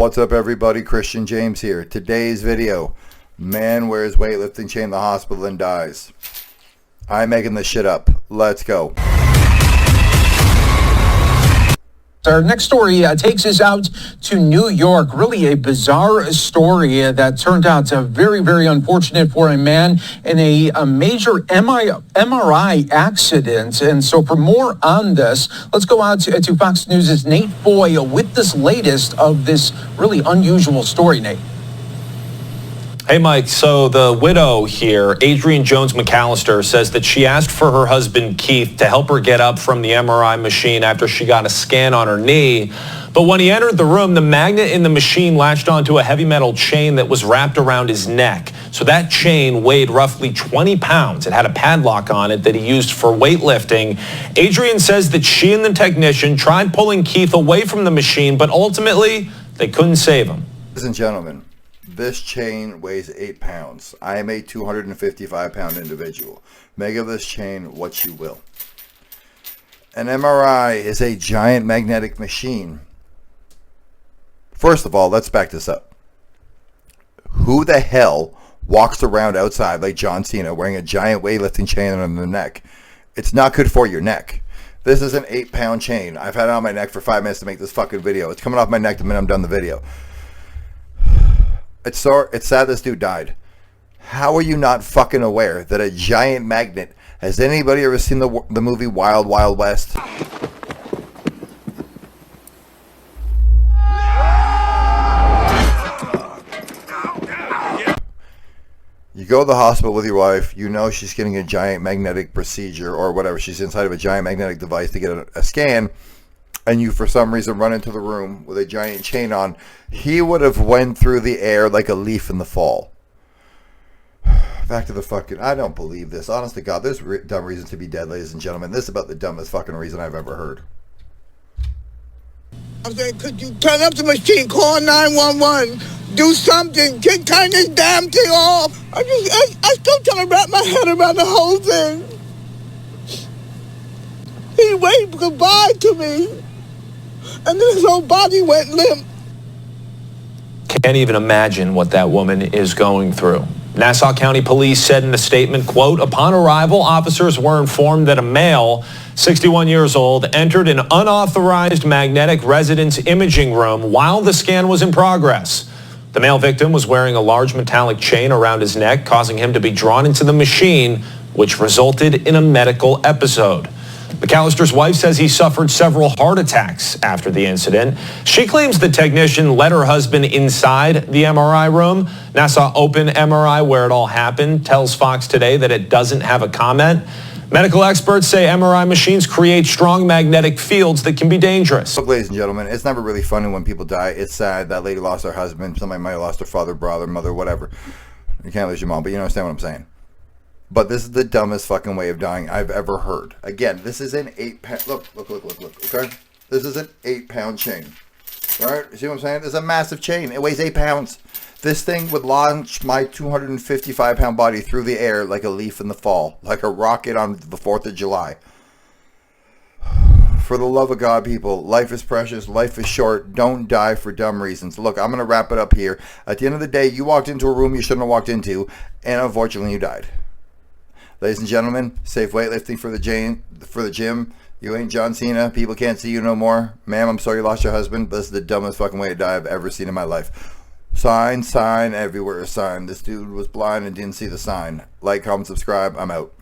What's up, everybody? Christian James here. Today's video: man wears weightlifting chain in the hospital and dies. I'm making this shit up. Let's go. Our next story takes us out to New York. Really a bizarre story that turned out very, very unfortunate for a man in a major MRI accident. And so for more on this, let's go out to Fox News' Nate Foy with this latest of this really unusual story, Nate. Hey, Mike. So the widow here, Adrienne Jones McAllister, says that she asked for her husband, Keith, to help her get up from the MRI machine after she got a scan on her knee. But when he entered the room, the magnet in the machine latched onto a heavy metal chain that was wrapped around his neck. So that chain weighed roughly 20 pounds. It had a padlock on it that he used for weightlifting. Adrienne says that she and the technician tried pulling Keith away from the machine, but ultimately they couldn't save him. Ladies and gentlemen, this chain weighs 8 pounds. I am a 255-pound individual. Make of this chain what you will. An MRI is a giant magnetic machine. First of all, let's back this up. Who the hell walks around outside like John Cena wearing a giant weightlifting chain on their neck? It's not good for your neck. This is an 8-pound chain. I've had it on my neck for 5 minutes to make this fucking video. It's coming off my neck the minute I'm done the video. It's sad this dude died. How are you not fucking aware that a giant magnet... Has anybody ever seen the movie Wild Wild West? You go to the hospital with your wife, you know she's getting a giant magnetic procedure or whatever. She's inside of a giant magnetic device to get a scan. And you, for some reason, run into the room with a giant chain on. He would have went through the air like a leaf in the fall. Back to the fucking... I don't believe this. Honest to God, there's dumb reasons to be dead, ladies and gentlemen. This is about the dumbest fucking reason I've ever heard. I said, could you turn up the machine, call 911, do something, turn this damn thing off. I still trying to wrap my head around the whole thing. He waved goodbye to me. And then his whole body went limp. Can't even imagine what that woman is going through. Nassau County Police said in a statement, quote, upon arrival, officers were informed that a male, 61 years old, entered an unauthorized magnetic resonance imaging room while the scan was in progress. The male victim was wearing a large metallic chain around his neck, causing him to be drawn into the machine, which resulted in a medical episode. McAllister's wife says he suffered several heart attacks after the incident. She claims the technician led her husband inside the MRI room. Nassau Open MRI, where it all happened, tells Fox Today that it doesn't have a comment. Medical experts say MRI machines create strong magnetic fields that can be dangerous. Look, ladies and gentlemen, it's never really funny when people die. It's sad. That lady lost her husband. Somebody might have lost their father, brother, mother, whatever. You can't lose your mom, but you understand what I'm saying. But this is the dumbest fucking way of dying I've ever heard. Again, this is an 8-pound... Look, okay? This is an 8-pound chain. Alright? You see what I'm saying? It's a massive chain. It weighs 8 pounds. This thing would launch my 255-pound body through the air like a leaf in the fall. Like a rocket on the 4th of July. For the love of God, people, life is precious. Life is short. Don't die for dumb reasons. Look, I'm going to wrap it up here. At the end of the day, you walked into a room you shouldn't have walked into. And unfortunately, you died. Ladies and gentlemen, safe weightlifting for the gym. You ain't John Cena. People can't see you no more. Ma'am, I'm sorry you lost your husband, but this is the dumbest fucking way to die I've ever seen in my life. Sign everywhere. Sign. This dude was blind and didn't see the sign. Like, comment, subscribe. I'm out.